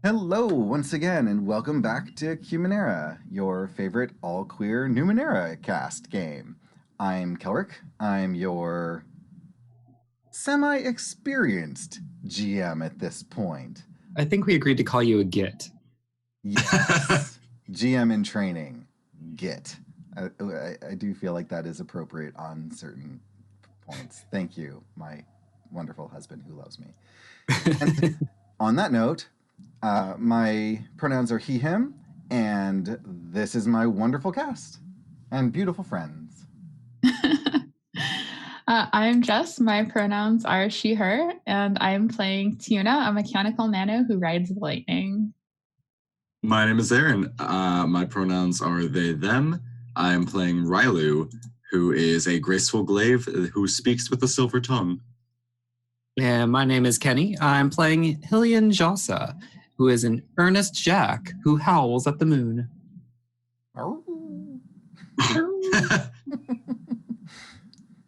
Hello, once again, and welcome back to Qmenera, your favorite all-queer Numenera cast game. I'm Kelrick. I'm your semi-experienced GM at this point. I think we agreed to call you a git. Yes, GM in training, Git. I do feel like that is appropriate on certain points. Thank you, my wonderful husband who loves me. And on that note, my pronouns are he, him, and this is my wonderful cast and beautiful friends. I'm Jess. My pronouns are she, her, and I'm playing Tiyune, a mechanical nano who rides the lightning. My name is Aaron. My pronouns are they, them. I am playing Railu, who is a graceful glaive who speaks with a silver tongue. And my name is Kenny. I'm playing Hillian Jasa, who is an earnest jack who howls at the moon.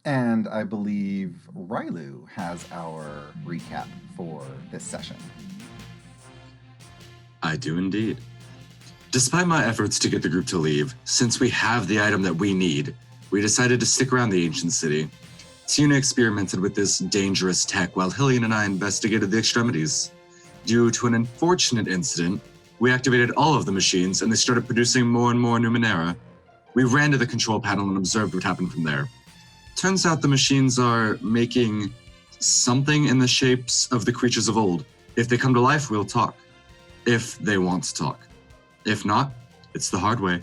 And I believe Railu has our recap for this session. I do indeed. Despite my efforts to get the group to leave, since we have the item that we need, we decided to stick around the ancient city. Tiyune experimented with this dangerous tech while Hillian and I investigated the extremities. Due to an unfortunate incident, we activated all of the machines and they started producing more and more Numenera. We ran to the control panel and observed what happened from there. Turns out the machines are making something in the shapes of the creatures of old. If they come to life, we'll talk. If they want to talk. If not, it's the hard way.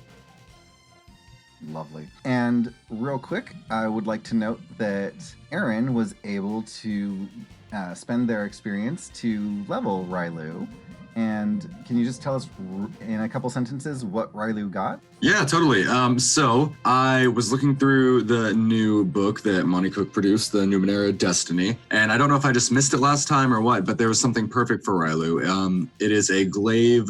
Lovely. And real quick, I would like to note that Aaron was able to spend their experience to level Railu. And can you just tell us in a couple sentences what Railu got? Yeah, totally. So I was looking through the new book that Monte Cook produced, the Numenera Destiny, and I don't know if I just missed it last time or what, but there was something perfect for Railu. It is a glaive.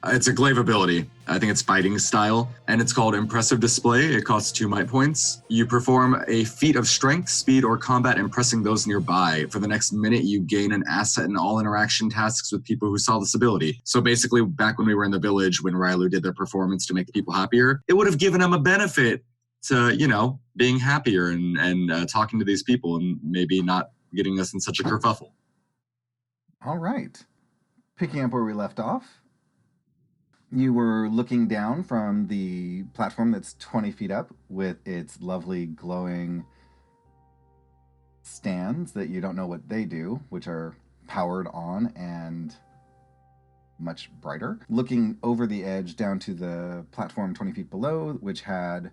It's a glaive ability. I think it's fighting style, and it's called Impressive Display. It costs 2 might points. You perform a feat of strength, speed, or combat impressing those nearby. For the next minute, you gain an asset in all interaction tasks with people who saw this ability. So basically, back when we were in the village, when Railu did their performance to make the people happier, it would have given them a benefit to, being happier and talking to these people and maybe not getting us in such a kerfuffle. All right. Picking up where we left off, you were looking down from the platform that's 20 feet up with its lovely glowing stands that you don't know what they do, which are powered on and much brighter. Looking over the edge down to the platform 20 feet below, which had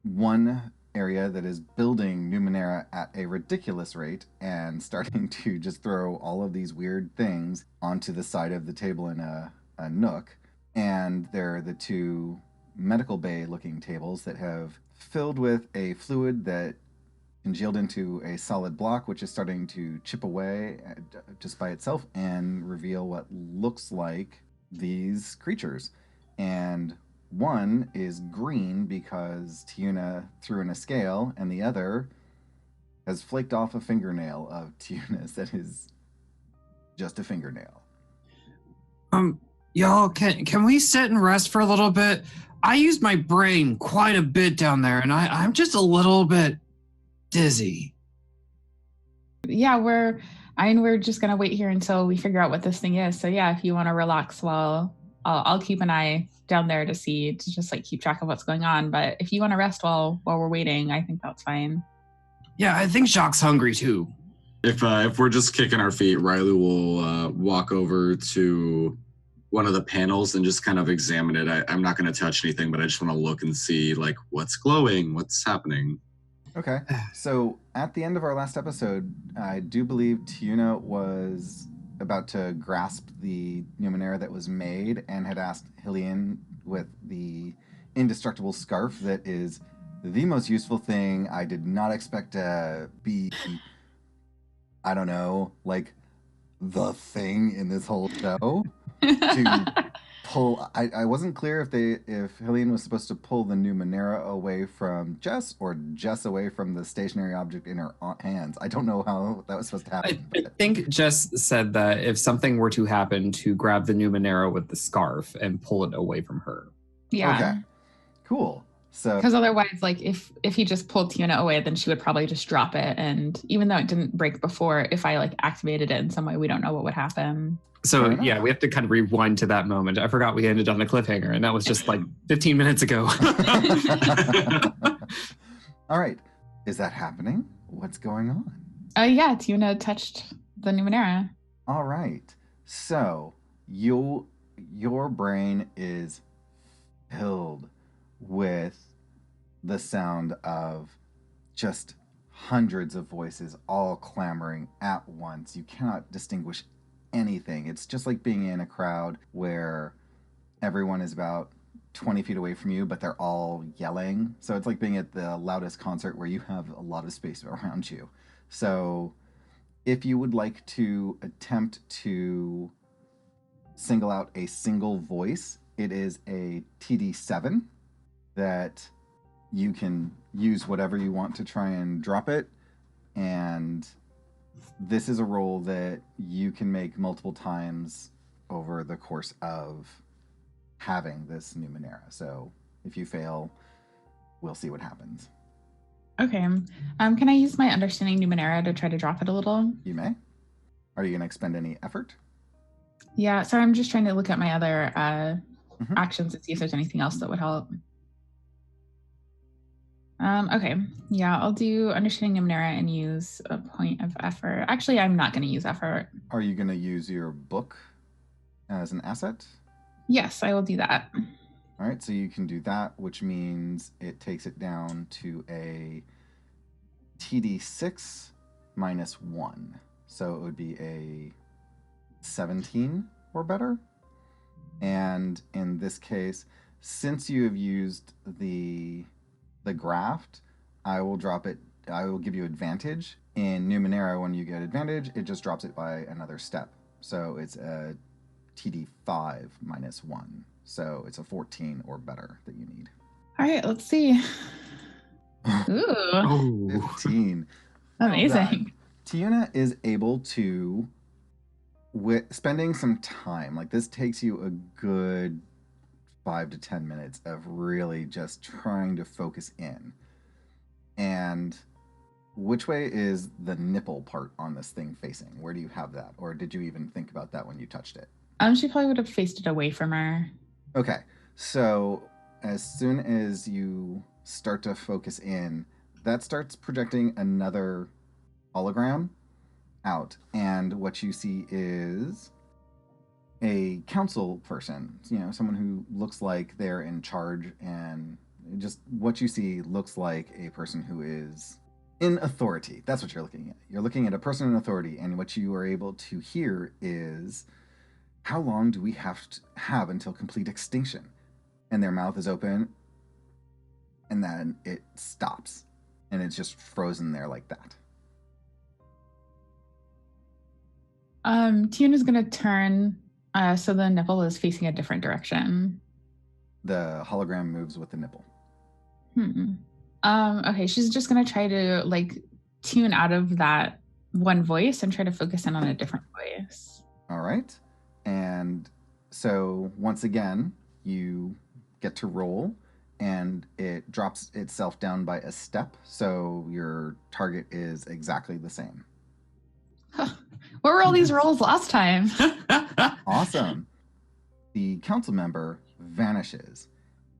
one area that is building Numenera at a ridiculous rate and starting to just throw all of these weird things onto the side of the table in a nook. And there are the 2 medical bay looking tables that have filled with a fluid that congealed into a solid block, which is starting to chip away just by itself and reveal what looks like these creatures. And one is green because Tiyune threw in a scale, and the other has flaked off a fingernail of Tiyune's that is just a fingernail. Y'all, can we sit and rest for a little bit? I used my brain quite a bit down there, and I'm just a little bit dizzy. Yeah, we're just gonna wait here until we figure out what this thing is. So yeah, if you want to relax, while I'll keep an eye down there to just like keep track of what's going on. But if you want to rest while we're waiting, I think that's fine. Yeah, I think Jacques hungry too. If we're just kicking our feet, Railu will walk over to one of the panels and just kind of examine it. I'm not going to touch anything, but I just want to look and see like what's glowing, what's happening. Okay. So at the end of our last episode, I do believe Tiyune was about to grasp the Numenera that was made and had asked Hillian with the indestructible scarf that is the most useful thing I did not expect to be, I don't know, like the thing in this whole show to pull. I wasn't clear if Hillian was supposed to pull the Numenera away from Jess or Jess away from the stationary object in her hands. I don't know how that was supposed to happen. I think Jess said that if something were to happen, to grab the Numenera with the scarf and pull it away from her. Yeah. Okay. Cool. So because otherwise, like if he just pulled Tiyune away, then she would probably just drop it. And even though it didn't break before, if I like activated it in some way, we don't know what would happen. So yeah, we have to kind of rewind to that moment. I forgot we ended on a cliffhanger, and that was just like 15 minutes ago. All right. Is that happening? What's going on? Yeah, Tiyune touched the Numenera. All right. So your brain is filled with the sound of just hundreds of voices all clamoring at once. You cannot distinguish anything. It's just like being in a crowd where everyone is about 20 feet away from you, but they're all yelling. So it's like being at the loudest concert where you have a lot of space around you. So if you would like to attempt to single out a single voice, it is a TD7 that you can use whatever you want to try and drop it. And this is a roll that you can make multiple times over the course of having this Numenera. So if you fail, we'll see what happens. Okay. Can I use my understanding Numenera to try to drop it a little? You may. Are you going to expend any effort? Yeah, sorry, I'm just trying to look at my other actions and see if there's anything else that would help. Okay, yeah, I'll do understanding Numenera and use a point of effort. Actually, I'm not going to use effort. Are you going to use your book as an asset? Yes, I will do that. All right, so you can do that, which means it takes it down to a TD6 minus 1. So it would be a 17 or better. And in this case, since you have used the graft, I will drop it. I will give you advantage. In Numenera, when you get advantage, it just drops it by another step. So it's a TD5 minus 1. So it's a 14 or better that you need. All right, let's see. Ooh. 15. Amazing. Tiyune is able to, spending some time, like this takes you a good 5 to 10 minutes of really just trying to focus in. And which way is the nipple part on this thing facing? Where do you have that? Or did you even think about that when you touched it? She probably would have faced it away from her. Okay, so as soon as you start to focus in, that starts projecting another hologram out. And what you see is a council person, someone who looks like they're in charge, and just what you see looks like a person who is in authority. That's what you're looking at. You're looking at a person in authority, and what you are able to hear is, how long do we have to have until complete extinction? And their mouth is open, and then it stops, and it's just frozen there like that. Tiyune is going to turn so the nipple is facing a different direction. The hologram moves with the nipple. Okay, she's just going to try to tune out of that one voice and try to focus in on a different voice. All right. And so once again, you get to roll, and it drops itself down by a step. So your target is exactly the same. What were all these rolls last time? Awesome. The council member vanishes,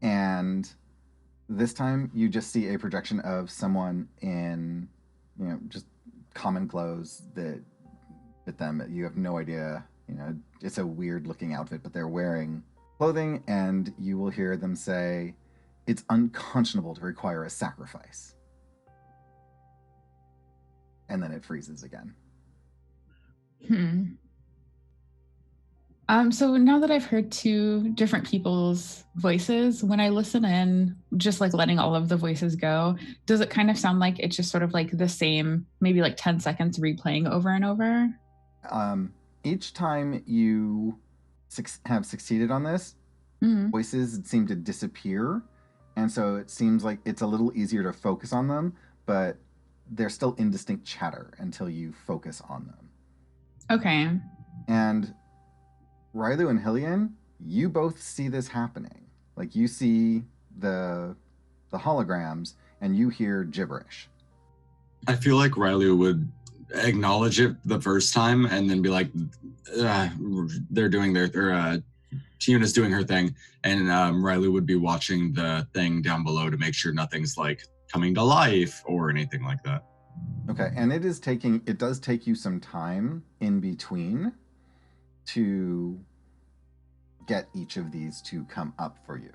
and this time you just see a projection of someone in, just common clothes that fit them. You have no idea, it's a weird looking outfit, but they're wearing clothing, and you will hear them say, "It's unconscionable to require a sacrifice." And then it freezes again. So now that I've heard two different people's voices, when I listen in, just letting all of the voices go, does it kind of sound like it's just sort of the same, maybe 10 seconds replaying over and over? Each time you have succeeded on this, Mhm. voices seem to disappear, and so it seems like it's a little easier to focus on them, but they're still indistinct chatter until you focus on them. Okay. And Railu and Hillian, you both see this happening. Like, you see the holograms and you hear gibberish. I feel like Railu would acknowledge it the first time and then be like, they're doing their, or Tiyune's doing her thing, and Railu would be watching the thing down below to make sure nothing's like coming to life or anything like that. Okay, and it does take you some time in between to get each of these to come up for you.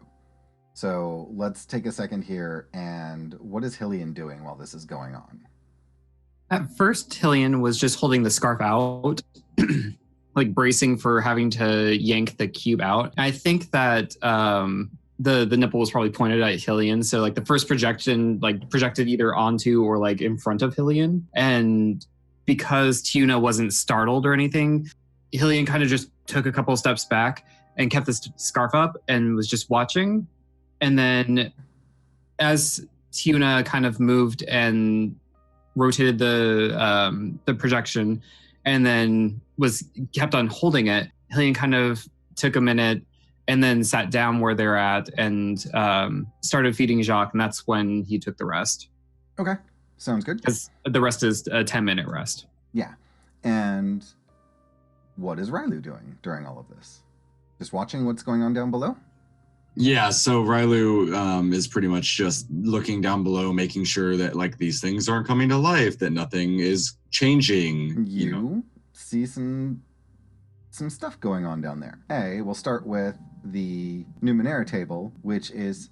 So let's take a second here, and what is Hillian doing while this is going on? At first, Hillian was just holding the scarf out, like bracing for having to yank the cube out. I think that the nipple was probably pointed at Hillian, so like the first projection like projected either onto or like in front of Hillian. And because Tiyune wasn't startled or anything, Hillian kind of just took a couple of steps back and kept the scarf up and was just watching. And then as Tiyune kind of moved and rotated the projection and then was kept on holding it, Hillian kind of took a minute and then sat down where they're at and started feeding Jacques, and that's when he took the rest. Okay, sounds good. Because the rest is a 10-minute rest. Yeah. And what is Railu doing during all of this? Just watching what's going on down below? Yeah, so Railu is pretty much just looking down below, making sure that like these things aren't coming to life, that nothing is changing. You see some stuff going on down there. We'll start with the Numenera table, which is,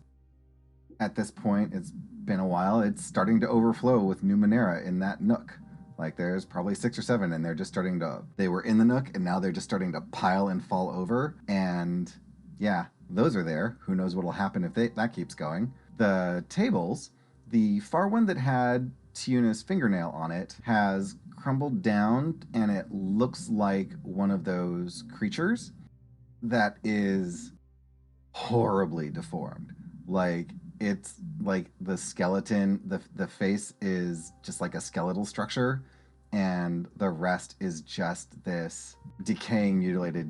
at this point, it's been a while, it's starting to overflow with Numenera in that nook. Like, there's probably 6 or 7, and they're just starting to, they were in the nook, and now they're just starting to pile and fall over, and yeah, those are there. Who knows what'll happen if that keeps going. The tables, the far one that had Tiyune's fingernail on it has crumbled down, and it looks like one of those creatures that is horribly deformed. Like, it's like the skeleton, the face is just like a skeletal structure, and the rest is just this decaying, mutilated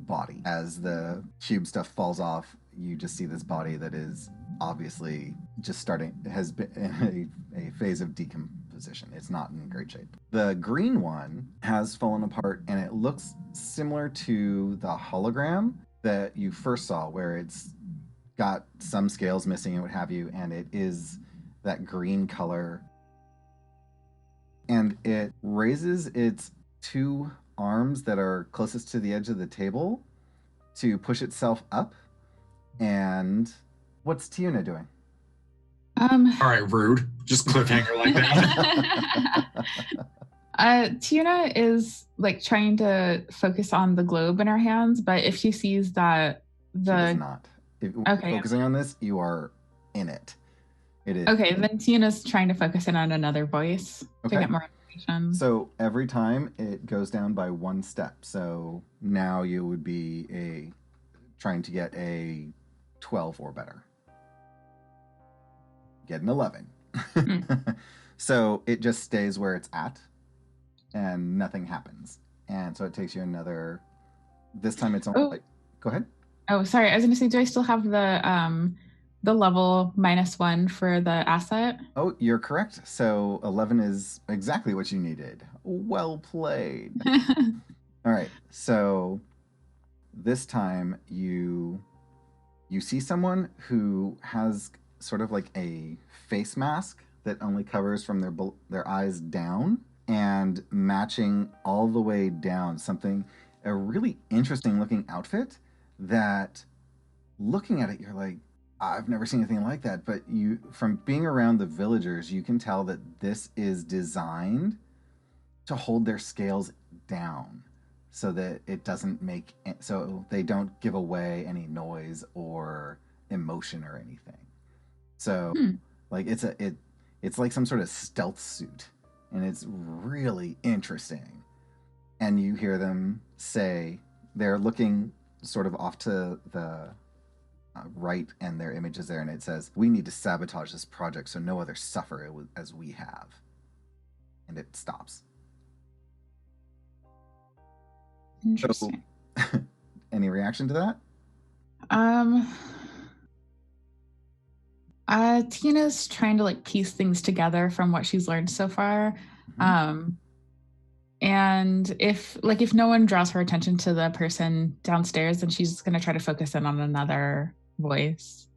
body. As the cube stuff falls off, you just see this body that is obviously just has been in a phase of decomposition. It's not in great shape. The green one has fallen apart, and it looks similar to the hologram that you first saw, where it's got some scales missing and what have you, and it is that green color. And it raises its 2 arms that are closest to the edge of the table to push itself up. And what's Tiyune doing? All right, rude. Just cliffhanger like that. Tiyune is like trying to focus on the globe in her hands, but if she sees that She does not. Okay. Focusing on this, you are in it. It is. Okay, then Tiyune's trying to focus in on another voice to Okay. get more information. So every time it goes down by 1 step. So now you would be trying to get a 12 or better. Get an 11. So it just stays where it's at and nothing happens. And so it takes you another, this time it's only go ahead. Oh, sorry. I was going to say, do I still have the level -1 for the asset? Oh, you're correct. So 11 is exactly what you needed. Well played. All right. So this time you see someone who has sort of like a face mask that only covers from their eyes down, and matching all the way down a really interesting looking outfit that, looking at it, you're like, I've never seen anything like that. But from being around the villagers, you can tell that this is designed to hold their scales down so that so they don't give away any noise or emotion or anything. So like it's like some sort of stealth suit, and it's really interesting. And you hear them say, they're looking sort of off to right, and their image is there, and it says, "We need to sabotage this project so no others suffer as we have." And it stops. Interesting. So, any reaction to that? Tina's trying to like piece things together from what she's learned so far. And if no one draws her attention to the person downstairs, then she's going to try to focus in on another voice.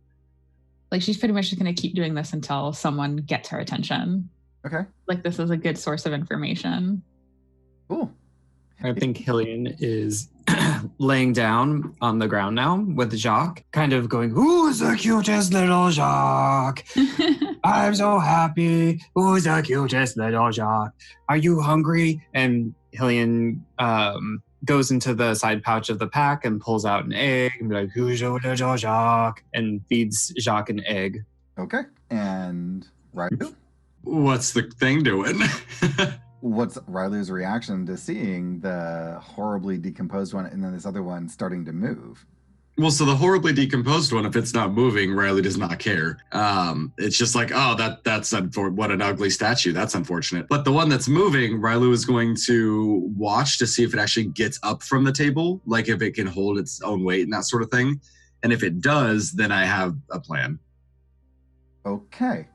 Like she's pretty much just going to keep doing this until someone gets her attention. Okay. Like this is a good source of information. Cool. I think Hillian is laying down on the ground now with Jacques, kind of going, "Who's the cutest little Jacques? I'm so happy. Who's the cutest little Jacques? Are you hungry?" And Hillian goes into the side pouch of the pack and pulls out an egg and be like, "Who's your little Jacques?" and feeds Jacques an egg. Okay. And Railu? What's the thing doing? What's Railu's reaction to seeing the horribly decomposed one and then this other one starting to move? Well, so the horribly decomposed one, if it's not moving, Railu does not care. It's just like, oh, that's what an ugly statue. That's unfortunate. But the one that's moving, Railu is going to watch to see if it actually gets up from the table, like if it can hold its own weight and that sort of thing. And if it does, then I have a plan. Okay.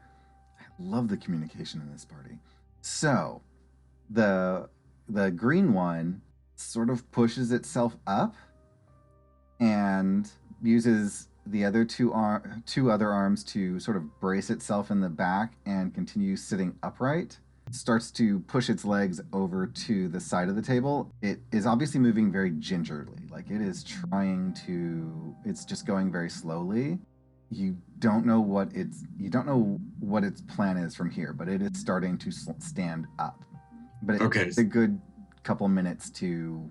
I love the communication in this party. So the green one sort of pushes itself up and uses the other two other arms to sort of brace itself in the back and continue sitting upright. Starts to push its legs over to the side of the table. It is obviously moving very gingerly, like it is it's just going very slowly. You don't know what its plan is from here, but it is starting to stand up. But it takes a good couple minutes to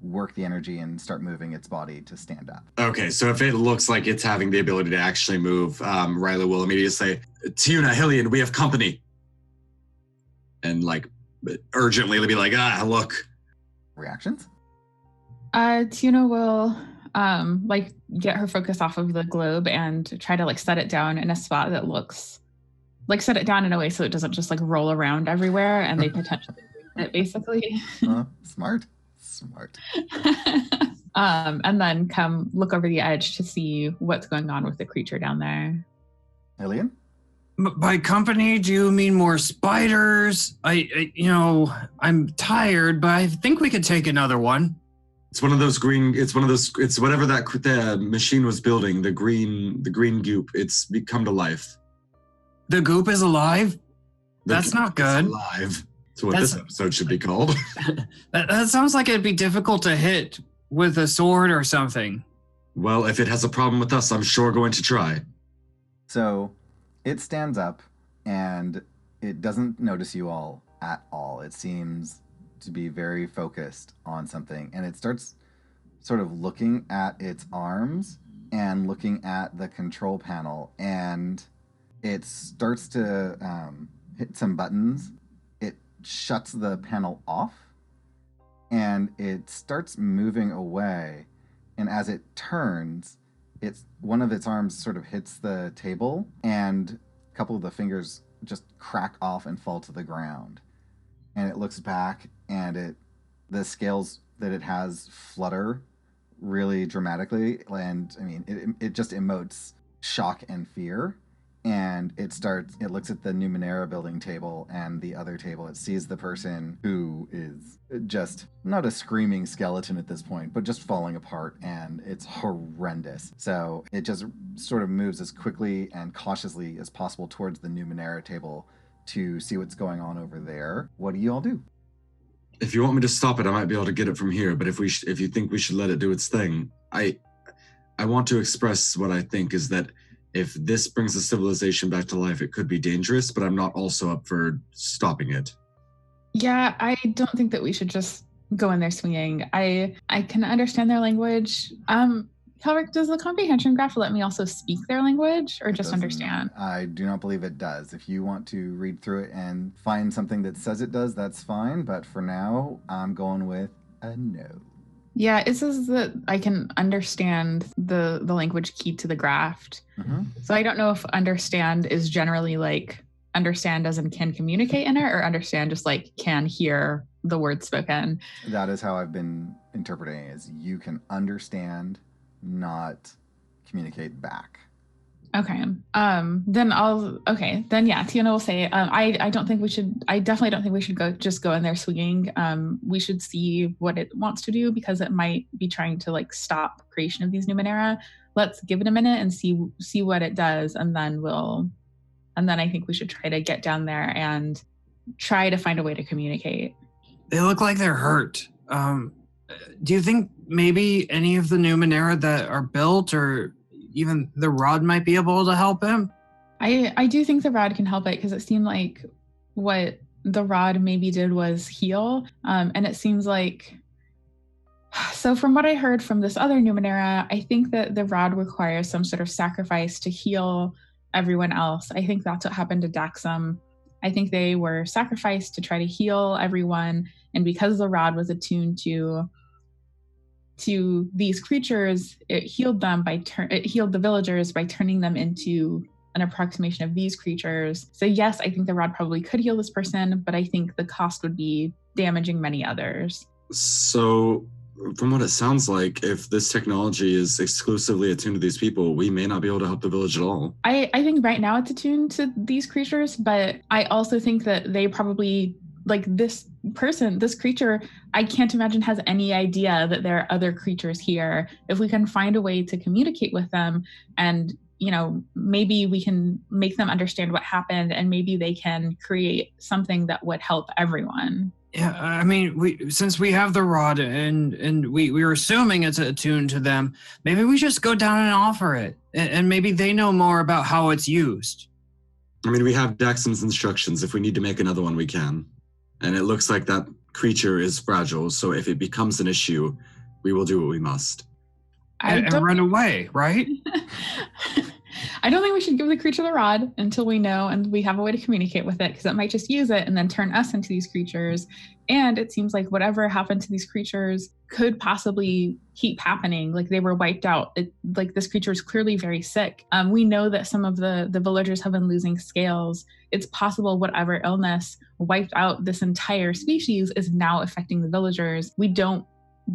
work the energy and start moving its body to stand up. Okay, so if it looks like it's having the ability to actually move, Railu will immediately say, "Tiyune, Hillian, we have company." And like urgently be like, look. Reactions? Tiyune will like get her focus off of the globe and try to like set it down in a spot that looks like set it down in a way so it doesn't just like roll around everywhere and they potentially lose it basically. Smart. And then come look over the edge to see what's going on with the creature down there. Hillian? By company, do you mean more spiders? I'm tired, but I think we could take another one. It's one of those green. It's whatever the machine was building. The green goop. It's come to life. The goop is alive? That's not good. Alive. That's what this episode should be called. That sounds like it'd be difficult to hit with a sword or something. Well, if it has a problem with us, I'm sure going to try. So it stands up and it doesn't notice you all at all. It seems to be very focused on something, and it starts sort of looking at its arms and looking at the control panel, and it starts to hit some buttons. It shuts the panel off and it starts moving away, and as it turns, one of its arms sort of hits the table and a couple of the fingers just crack off and fall to the ground. And it looks back and the scales that it has flutter really dramatically, and I mean it just emotes shock and fear. And it looks at the Numenera building table and the other table. It sees the person who is just not a screaming skeleton at this point, but just falling apart, and it's horrendous. So it just sort of moves as quickly and cautiously as possible towards the Numenera table to see what's going on over there. What do you all do? If you want me to stop it, I might be able to get it from here. But if you think we should let it do its thing, I want to express what I think is that if this brings the civilization back to life, it could be dangerous, but I'm not also up for stopping it. Yeah, I don't think that we should just go in there swinging. I can understand their language. Kelric, does the comprehension graph let me also speak their language or just understand? I do not believe it does. If you want to read through it and find something that says it does, that's fine. But for now, I'm going with a no. Yeah, it says that I can understand the language key to the graft. Mm-hmm. So I don't know if understand is generally like understand as in can communicate in it, or understand just like can hear the words spoken. That is how I've been interpreting it, is you can understand, not communicate back. Okay. Then yeah, Tiyune will say, I definitely don't think we should go in there swinging. We should see what it wants to do, because it might be trying to like stop creation of these Numenera. Let's give it a minute and see what it does. And then I think we should try to get down there and try to find a way to communicate. They look like they're hurt. Do you think maybe any of the Numenera that are built, or even the rod, might be able to help him? I do think the rod can help it, because it seemed like what the rod maybe did was heal. And it seems like, so from what I heard from this other Numenera, I think that the rod requires some sort of sacrifice to heal everyone else. I think that's what happened to Daxam. I think they were sacrificed to try to heal everyone. And because the rod was attuned to these creatures, it healed them it healed the villagers by turning them into an approximation of these creatures. So yes, I think the rod probably could heal this person, but I think the cost would be damaging many others. So from what it sounds like, if this technology is exclusively attuned to these people, we may not be able to help the village at all. I think right now it's attuned to these creatures, but I also think that they probably, like this creature, I can't imagine has any idea that there are other creatures here. If we can find a way to communicate with them, and maybe we can make them understand what happened, and maybe they can create something that would help everyone. Yeah, I mean, since we have the rod and we're assuming it's attuned to them, maybe we just go down and offer it, and maybe they know more about how it's used. I mean, we have Daxam's instructions. If we need to make another one, we can. And it looks like that creature is fragile, so if it becomes an issue, we will do what we must. And run away, right? I don't think we should give the creature the rod until we know and we have a way to communicate with it, because it might just use it and then turn us into these creatures. And it seems like whatever happened to these creatures could possibly keep happening. Like they were wiped out. Like this creature is clearly very sick. We know that some of the villagers have been losing scales. It's possible whatever illness wiped out this entire species is now affecting the villagers. We don't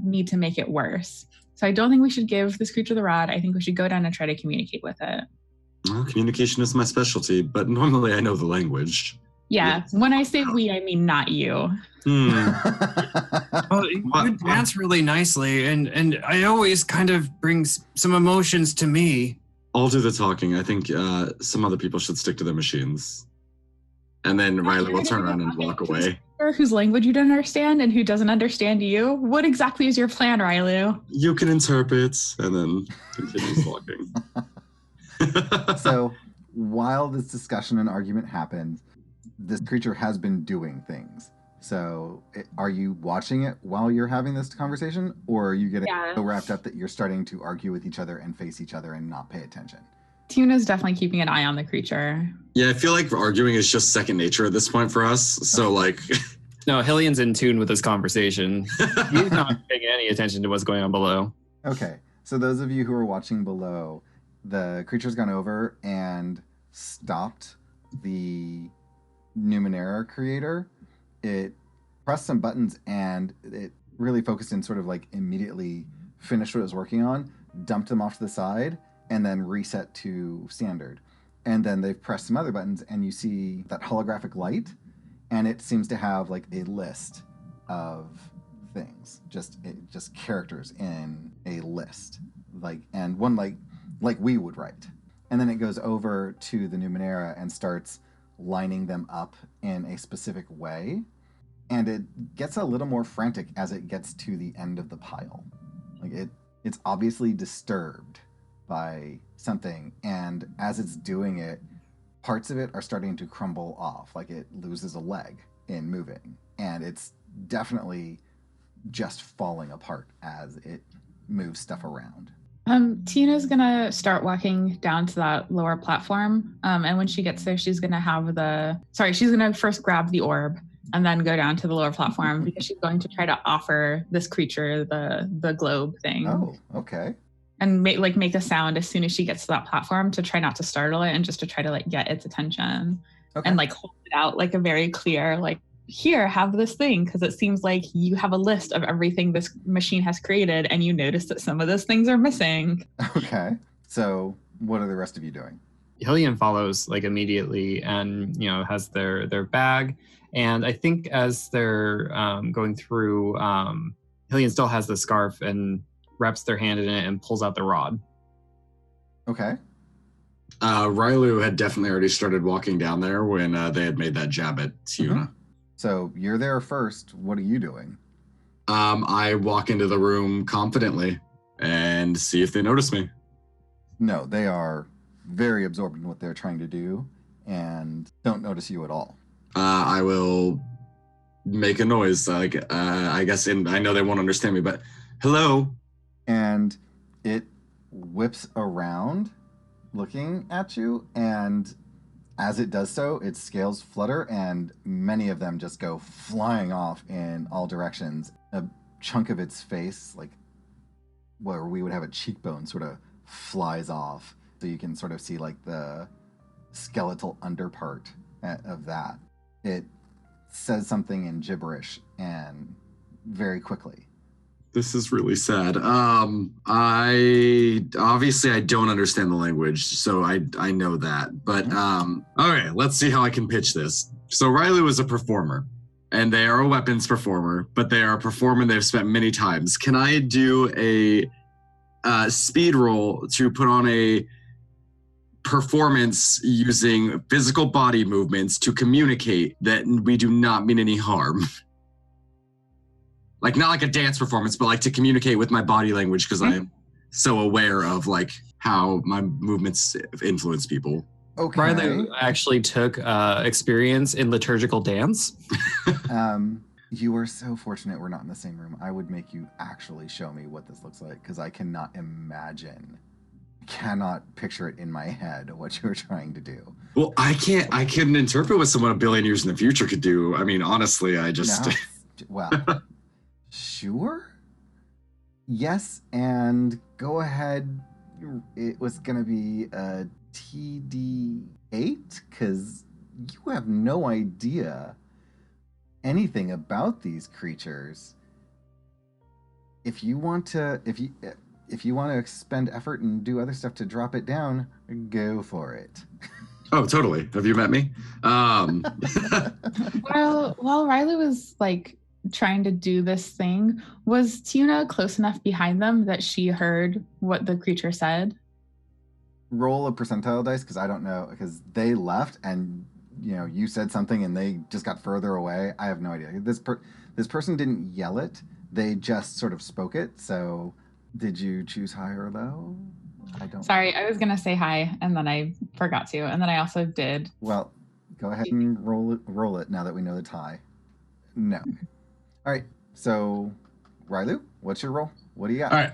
need to make it worse. So I don't think we should give this creature the rod. I think we should go down and try to communicate with it. Well, communication is my specialty, but normally I know the language. Yeah, when I say we, I mean not you. Well, you dance really nicely, and it always kind of brings some emotions to me. I'll do the talking. I think some other people should stick to their machines. And then Railu will turn around and walk away. Whose language you don't understand and who doesn't understand you? What exactly is your plan, Railu? You can interpret, and then continues walking. So while this discussion and argument happens, this creature has been doing things. So are you watching it while you're having this conversation, or are you getting so wrapped up that you're starting to argue with each other and face each other and not pay attention? Tiyune is definitely keeping an eye on the creature. Yeah, I feel like arguing is just second nature at this point for us. So like... No, Hillian's in tune with this conversation. He's not paying any attention to what's going on below. Okay, so those of you who are watching below, the creature's gone over and stopped the Numenera creator. It pressed some buttons and it really focused and sort of like immediately finished what it was working on, dumped them off to the side, and then reset to standard. And then they've pressed some other buttons and you see that holographic light, and it seems to have like a list of things, just characters in a list, and one like we would write. And then it goes over to the Numenera and starts lining them up in a specific way. And it gets a little more frantic as it gets to the end of the pile. Like it's obviously disturbed by something, and as it's doing it, parts of it are starting to crumble off, like it loses a leg in moving, and it's definitely just falling apart as it moves stuff around. Tina's gonna start walking down to that lower platform, and when she gets there, she's gonna first grab the orb and then go down to the lower platform because she's going to try to offer this creature the globe thing. Oh, okay. And make a sound as soon as she gets to that platform to try not to startle it and just to try to like get its attention. Okay. And like hold it out like a very clear like, here, have this thing, because it seems like you have a list of everything this machine has created and you notice that some of those things are missing. Okay. So what are the rest of you doing? Hillian follows like immediately and, has their bag. And I think as they're going through, Hillian still has the scarf and wraps their hand in it and pulls out the rod. Okay. Railu had definitely already started walking down there when they had made that jab at Tiyune. Mm-hmm. So you're there first. What are you doing? I walk into the room confidently and see if they notice me. No, they are very absorbed in what they're trying to do and don't notice you at all. I will make a noise, I guess, and I know they won't understand me, but hello. And it whips around looking at you, and as it does so, its scales flutter, and many of them just go flying off in all directions. A chunk of its face, like where we would have a cheekbone, sort of flies off. So you can sort of see like the skeletal underpart of that. It says something in gibberish and very quickly. This is really sad. I don't understand the language, so I know that. But okay, let's see how I can pitch this. So Railu is a performer, and they are a weapons performer, but they are a performer they've spent many times. Can I do a speed roll to put on a performance using physical body movements to communicate that we do not mean any harm? Like, not like a dance performance, but like to communicate with my body language, because I am so aware of like how my movements influence people. Okay. Railu actually took experience in liturgical dance. You are so fortunate we're not in the same room. I would make you actually show me what this looks like, because I cannot picture it in my head what you're trying to do. Well, I couldn't interpret what someone a billion years in the future could do. I mean, honestly, I just... No. Well, sure. Yes, and go ahead. It was going to be a TD8, because you have no idea anything about these creatures. If you want to expend effort and do other stuff to drop it down, go for it. Oh, totally. Have you met me? While Railu was like trying to do this thing, was Tiyune close enough behind them that she heard what the creature said? Roll a percentile dice, because I don't know, because they left and you said something and they just got further away. I have no idea. This person didn't yell it. They just sort of spoke it. So did you choose high or low? I don't. Sorry, I was going to say high and then I forgot to. And then I also did. Well, go ahead and roll it now that we know the tie. No. All right. So, Railu, what's your roll? What do you got? All right.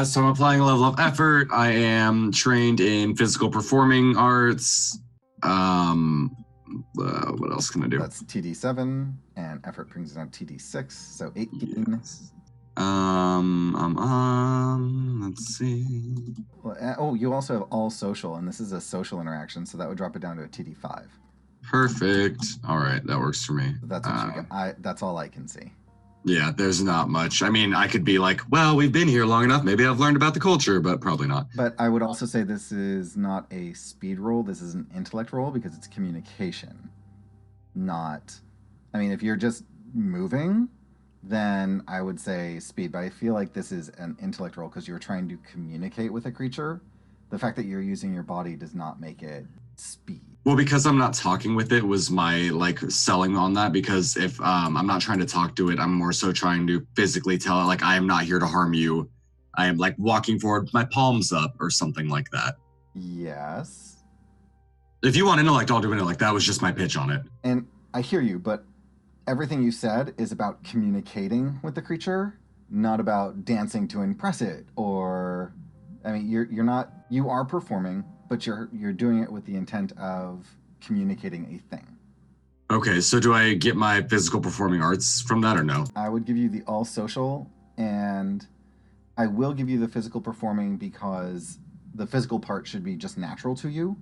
So I'm applying a level of effort. I am trained in physical performing arts. What else can I do? That's TD7, and effort brings it down TD6, so 18. Yes. Let's see. Well, you also have all social, and this is a social interaction, so that would drop it down to a TD5. Perfect. All right, that works for me. So that's what you got. That's all I can see. Yeah, there's not much. I mean, I could be like, well, we've been here long enough. Maybe I've learned about the culture, but probably not. But I would also say this is not a speed roll. This is an intellect roll, because it's communication. Not, I mean, if you're just moving, then I would say speed. But I feel like this is an intellect roll because you're trying to communicate with a creature. The fact that you're using your body does not make it speed. Well, because I'm not talking with it was my like selling on that, because if I'm not trying to talk to it, I'm more so trying to physically tell it like, I am not here to harm you. I am like walking forward, my palms up or something like that. Yes. If you want intellect, I'll do intellect. That was just my pitch on it. And I hear you, but everything you said is about communicating with the creature, not about dancing to impress it. Or, I mean, you are performing, but you're doing it with the intent of communicating a thing. Okay, so do I get my physical performing arts from that or no? I would give you the all social, and I will give you the physical performing because the physical part should be just natural to you.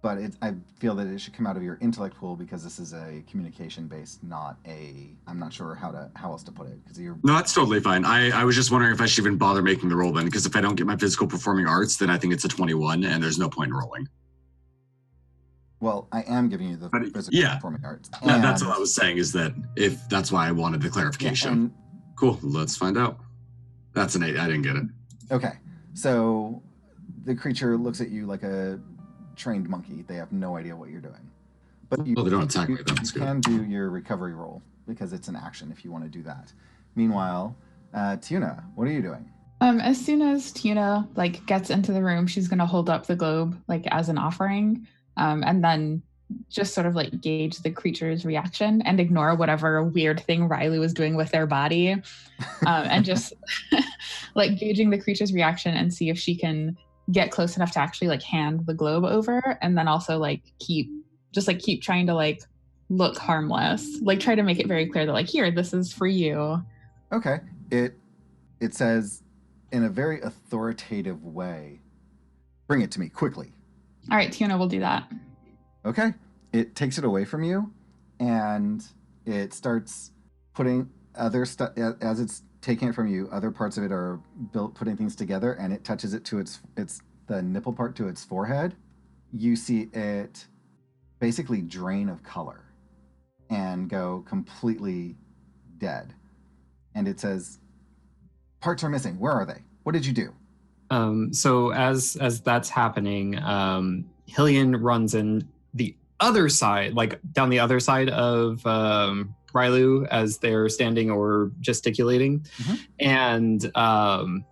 But I feel that it should come out of your intellect pool because this is a communication based, not a. I'm not sure how else to put it because you're. No, that's totally fine. I was just wondering if I should even bother making the roll then, because if I don't get my physical performing arts, then I think it's a 21 and there's no point in rolling. Well, I am giving you the physical performing arts. Yeah, that's all I was saying is that if that's why I wanted the clarification. Yeah, cool, let's find out. That's an 8. I didn't get it. Okay, so the creature looks at you like a trained monkey. They have no idea what you're doing. But they don't attack me. That's good. You can do your recovery roll because it's an action if you want to do that. Meanwhile, Tiyune, what are you doing? As soon as Tiyune gets into the room, she's gonna hold up the globe as an offering, and then just sort of gauge the creature's reaction and ignore whatever weird thing Railu was doing with their body, and just gauging the creature's reaction and see if she can get close enough to actually hand the globe over, and then also keep trying to look harmless, try to make it very clear that here, this is for you. Okay. It says in a very authoritative way, bring it to me quickly. All right, Tiyune will do that. Okay. It takes it away from you and it starts putting other stuff as it's taking it from you. Other parts of it are putting things together, and it touches it to its the nipple part to its forehead. You see it basically drain of color and go completely dead. And it says, parts are missing. Where are they? What did you do? So as that's happening, Hillian runs in the other side, down the other side of Railu as they're standing or gesticulating. Mm-hmm. And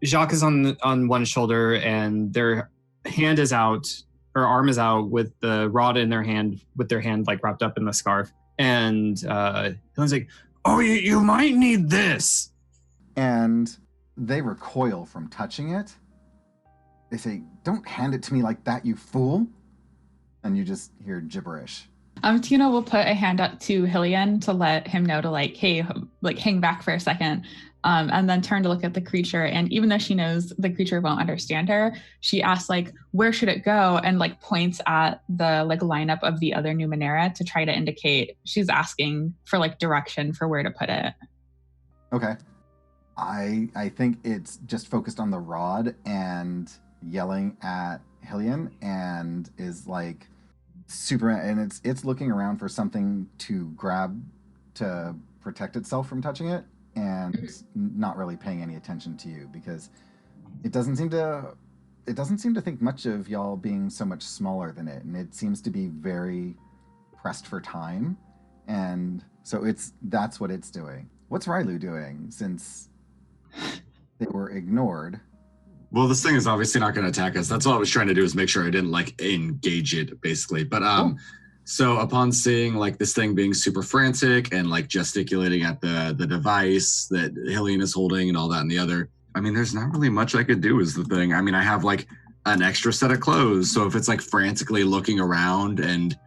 Jacques is on one shoulder and their hand is out, or arm is out with the rod in their hand, with their hand wrapped up in the scarf. And Hillian's like, oh, you might need this. And they recoil from touching it. They say, don't hand it to me like that, you fool. And you just hear gibberish. Tiyune will put a hand up to Hillian to let him know to hey, hang back for a second. And then turn to look at the creature. And even though she knows the creature won't understand her, she asks where should it go? And points at the lineup of the other Numenera to try to indicate she's asking for direction for where to put it. Okay. I think it's just focused on the rod and yelling at Hillian and is super, and it's looking around for something to grab to protect itself from touching it, and not really paying any attention to you because it doesn't seem to think much of y'all being so much smaller than it, and it seems to be very pressed for time, and so that's what it's doing. What's Railu doing since they were ignored? Well, this thing is obviously not going to attack us. That's all I was trying to do, is make sure I didn't engage it, basically. But so upon seeing this thing being super frantic and gesticulating at the device that Hillian is holding and all that and the other, I mean, there's not really much I could do is the thing. I mean, I have an extra set of clothes, so if it's frantically looking around and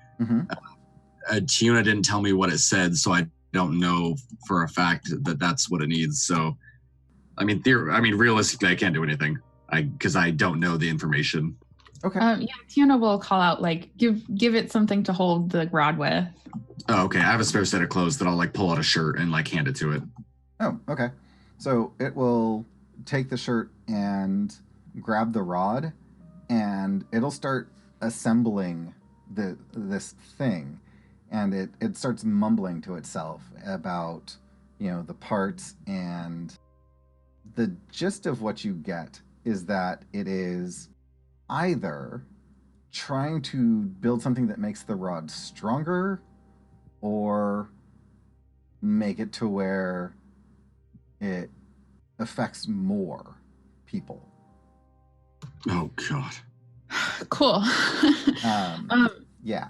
Tiyune didn't tell me what it said, so I don't know for a fact that that's what it needs. So, I mean, realistically, I can't do anything because I don't know the information. Okay. Tiyune will call out give it something to hold the rod with. Oh, okay. I have a spare set of clothes that I'll pull out a shirt and hand it to it. Oh, okay. So it will take the shirt and grab the rod, and it'll start assembling this thing, and it starts mumbling to itself about the parts, and the gist of what you get is that it is either trying to build something that makes the rod stronger or make it to where it affects more people. Oh, God. Cool. Yeah.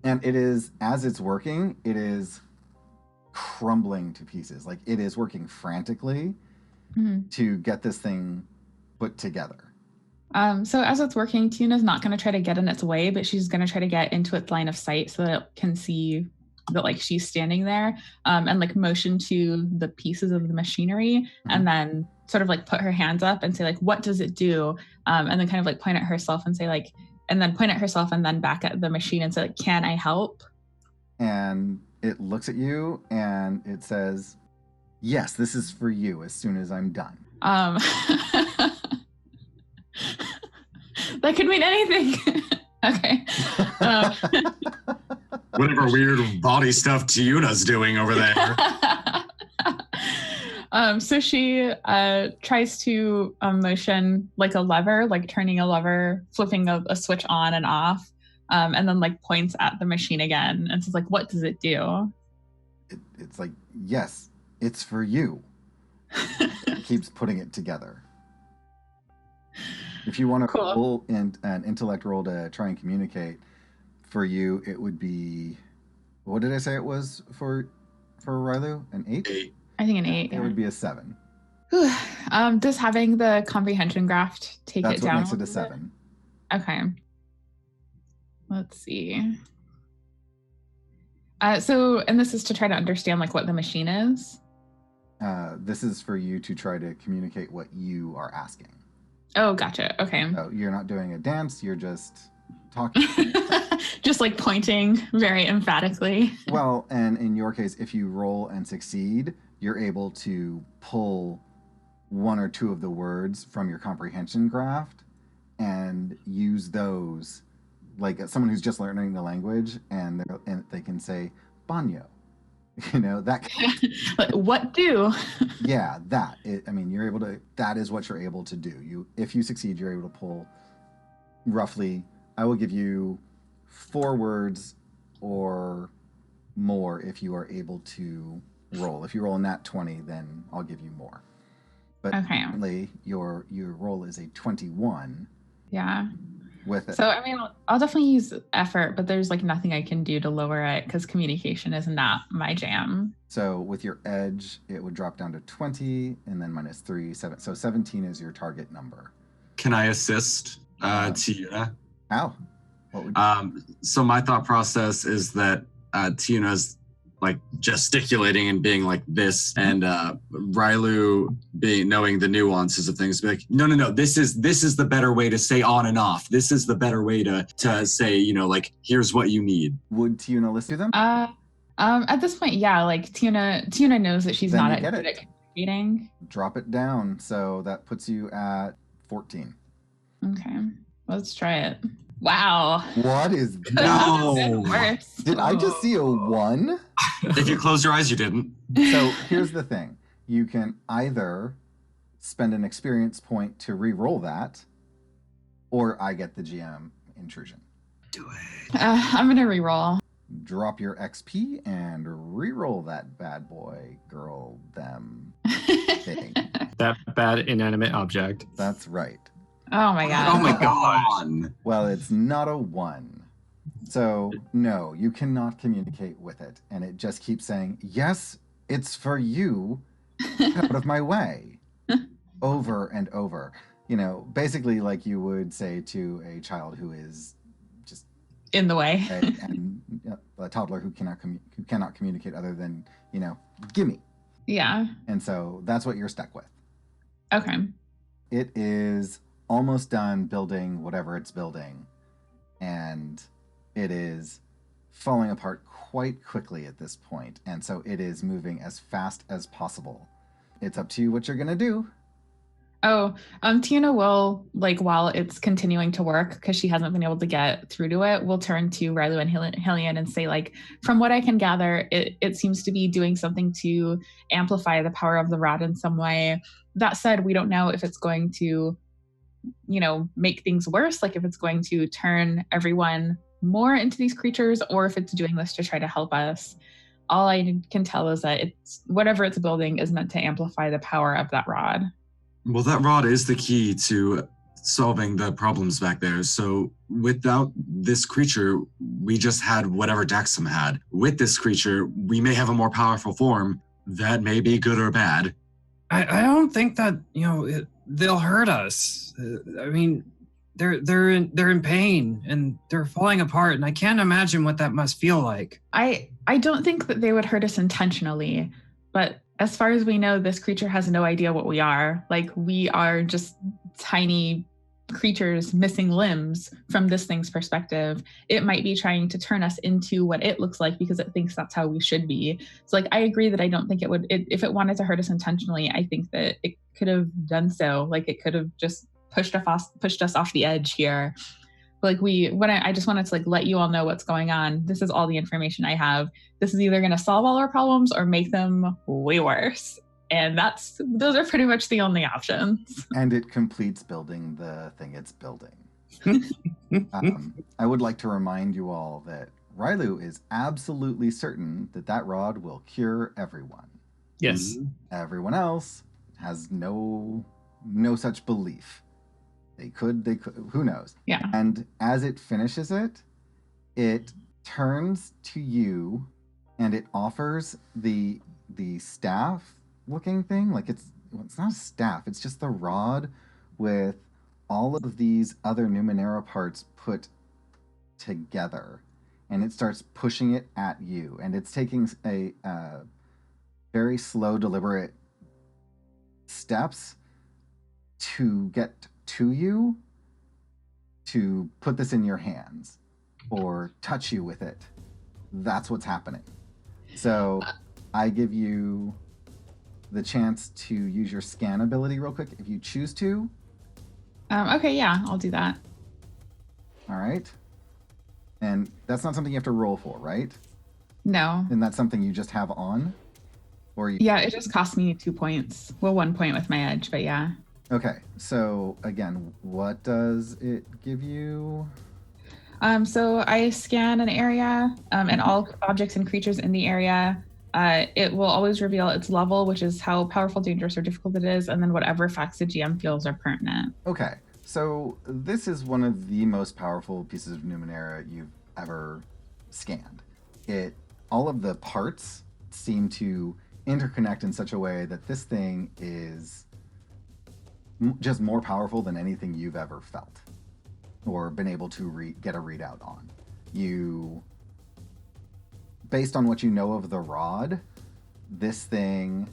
And it is, as it's working, it is crumbling to pieces. It is working frantically to get this thing put together. So as it's working, Tiyune's not going to try to get in its way, but she's going to try to get into its line of sight so that it can see that like she's standing there, and like motion to the pieces of the machinery, and then sort of like put her hands up and say like, what does it do? And then kind of like point at herself and say like, and then point at herself and then back at the machine and say like, can I help? And it looks at you and it says, yes, this is for you as soon as I'm done. That could mean anything. Okay. Whatever weird body stuff Tiyune's doing over there. So she tries to motion like a lever, like turning a lever, flipping a switch on and off, and then like points at the machine again and says like, what does it do? It's like, yes, it's for you. It keeps putting it together. If you want to roll an intellect roll to try and communicate, for you, it would be, what did I say it was for Railu? An 8? I think an 8. It would be a 7. Does having the comprehension graph take That's it down? That's what makes it a 7. Okay. Let's see. And this is to try to understand like what the machine is? This is for you to try to communicate what you are asking. Oh, gotcha. Okay. So you're not doing a dance, you're just talking. Just like pointing very emphatically. Well, and in your case, if you roll and succeed, you're able to pull one or two of the words from your comprehension graph and use those, like someone who's just learning the language, and they can say "banyo," you know, that. Like, what do? Yeah, that. You're able to. That is what you're able to do. If you succeed, you're able to pull roughly. I will give you 4 words or more if you are able to roll. If you roll a nat 20, then I'll give you more. But currently, your roll is a 21. Yeah. With it. So, I'll definitely use effort, but there's like nothing I can do to lower it because communication is not my jam. So with your edge, it would drop down to 20 and then -3, 7. So 17 is your target number. Can I assist Tiyune? How? What would So my thought process is that Tiyune's like gesticulating and being like this, and Railu knowing the nuances of things, be like, no, this is the better way to say on and off. This is the better way to say, like, here's what you need. Would Tiyune listen to them? At this point, yeah, like Tiyune knows that she's Then not you good at communicating. Drop it down. So that puts you at 14. Okay, let's try it. Wow. What is no? Worse. Did I just see a 1? If you close your eyes, you didn't. So here's the thing. You can either spend an experience point to re-roll that, or I get the GM intrusion. Do it. I'm going to re-roll. Drop your XP and re-roll that bad boy, girl, them thing. That bad inanimate object. That's right. Oh my god. Oh my god. Well, it's not a 1. So, no, you cannot communicate with it. And it just keeps saying, yes, it's for you. Get out of my way. Over and over. Basically like you would say to a child who is just in the way. and a toddler who cannot communicate other than, gimme. Yeah. And so that's what you're stuck with. Okay. It is almost done building whatever it's building, and it is falling apart quite quickly at this point, and so it is moving as fast as possible. It's up to you what you're gonna do. Tiyune will, like, while it's continuing to work, because she hasn't been able to get through to it, will turn to Railu and Hillian and say, like, from what I can gather, it seems to be doing something to amplify the power of the rod in some way. That said, we don't know if it's going to make things worse, like if it's going to turn everyone more into these creatures, or if it's doing this to try to help us. All I can tell is that whatever it's building is meant to amplify the power of that rod. Well, that rod is the key to solving the problems back there. So without this creature, we just had whatever Daxam had. With this creature, we may have a more powerful form that may be good or bad. I don't think that, they'll hurt us. they're in pain and they're falling apart, and I can't imagine what that must feel like. I don't think that they would hurt us intentionally, but as far as we know, this creature has no idea what we are. Like, we are just tiny creatures missing limbs from this thing's perspective. It might be trying to turn us into what it looks like because it thinks that's how we should be. So like, I agree that I don't think it would, if it wanted to hurt us intentionally, I think that it could have done so. Like, it could have just pushed us off the edge here. But like, I just wanted to like let you all know what's going on. This is all the information I have. This is either going to solve all our problems or make them way worse. And those are pretty much the only options. And it completes building the thing it's building. I would like to remind you all that Railu is absolutely certain that rod will cure everyone. Yes. Everyone else has no such belief. They could, who knows? Yeah. And as it finishes it, it turns to you and it offers the staff looking thing. Like, it's not a staff, it's just the rod with all of these other Numenera parts put together. And it starts pushing it at you. And it's taking a very slow, deliberate steps to get to you, to put this in your hands or touch you with it. That's what's happening. So I give you the chance to use your scan ability real quick if you choose to. Okay, yeah, I'll do that. All right. And that's not something you have to roll for, right? No. And that's something you just have on? Or you... Yeah, it just cost me 2 points. Well, 1 point with my edge, but yeah. Okay, so again, what does it give you? So I scan an area, and all objects and creatures in the area. It will always reveal its level, which is how powerful, dangerous, or difficult it is, and then whatever facts the GM feels are pertinent. Okay, so this is one of the most powerful pieces of Numenera you've ever scanned. All of the parts seem to interconnect in such a way that this thing is just more powerful than anything you've ever felt or been able to get a readout on. Based on what you know of the rod, this thing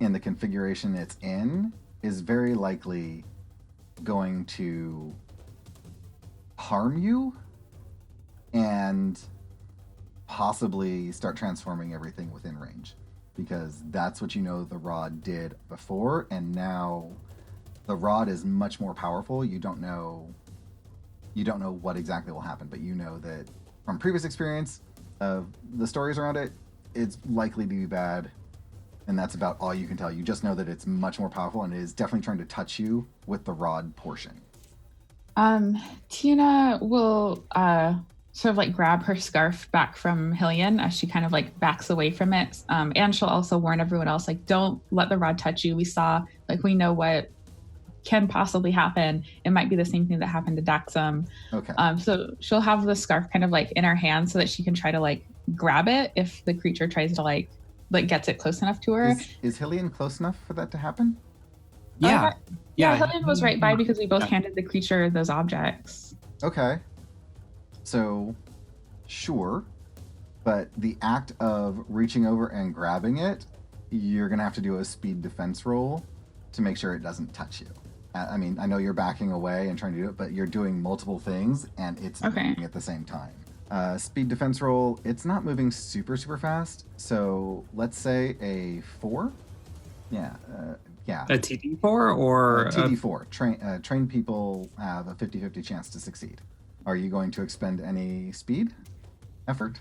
in the configuration it's in is very likely going to harm you and possibly start transforming everything within range, because that's what you know the rod did before, and now the rod is much more powerful. You don't know what exactly will happen, but you know that from previous experience of the stories around it, it's likely to be bad, and that's about all you can tell. You just know that it's much more powerful and it is definitely trying to touch you with the rod portion. Tiyune will sort of like grab her scarf back from Hillian as she kind of like backs away from it. And she'll also warn everyone else, like, don't let the rod touch you. We know what can possibly happen. It might be the same thing that happened to Daxum. Okay. So she'll have the scarf kind of like in her hand so that she can try to like grab it if the creature tries to like gets it close enough to her. Is Hillian close enough for that to happen? Yeah. Yeah, Hillian was right by because we both handed the creature those objects. Okay. So, sure. But the act of reaching over and grabbing it, you're going to have to do a speed defense roll to make sure it doesn't touch you. I mean, I know you're backing away and trying to do it, but you're doing multiple things and it's moving at the same time. Speed defense roll, it's not moving super, super fast. So let's say a 4. Yeah. A TD4 or? TD4. Trained people have a 50-50 chance to succeed. Are you going to expend any speed effort?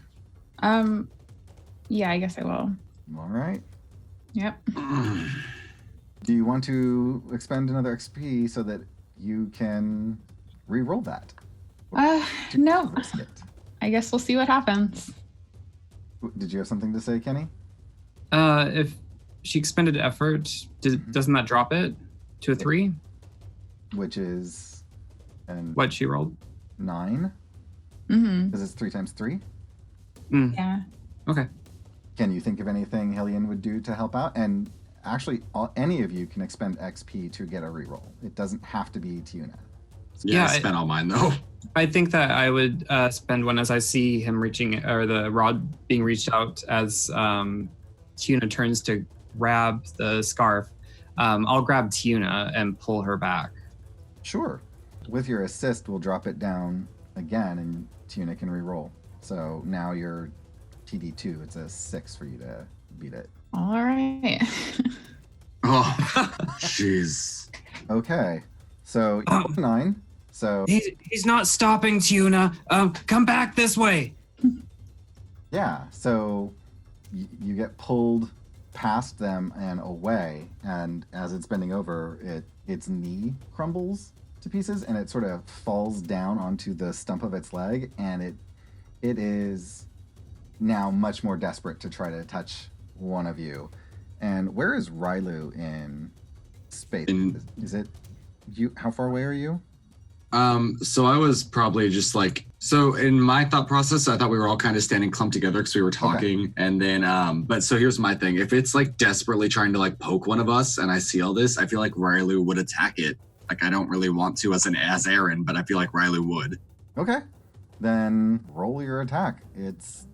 Yeah, I guess I will. All right. Yep. Do you want to expend another XP so that you can re-roll that? No. Risk it? I guess we'll see what happens. Did you have something to say, Kenny? If she expended effort, doesn't that drop it to a 3? Which is what she rolled? 9. Mm-hmm. Because it's 3 times 3. Yeah. Okay. Can you think of anything Hillian would do to help out? And actually, any of you can expend XP to get a reroll. It doesn't have to be Tiyune. Yeah, I spent all mine though. I think that I would spend one as I see him reaching, or the rod being reached out as Tiyune turns to grab the scarf. I'll grab Tiyune and pull her back. Sure. With your assist, we'll drop it down again, and Tiyune can re-roll. So now you're TD2. It's a 6 for you to beat it. All right. Oh, jeez. Okay. So 9. So he's not stopping, Tiyune. Come back this way. yeah. So you get pulled past them and away, and as it's bending over, its knee crumbles to pieces, and it sort of falls down onto the stump of its leg, and it is now much more desperate to try to touch one of you. And where is Railu in space? Is it you? How far away are you? So I was probably just like, so in my thought process, I thought we were all kind of standing clumped together because we were talking. Okay. And then, but so here's my thing. If it's like desperately trying to like poke one of us and I see all this, I feel like Railu would attack it. Like I don't really want to as Aaron, but I feel like Railu would. Okay. Then roll your attack. It's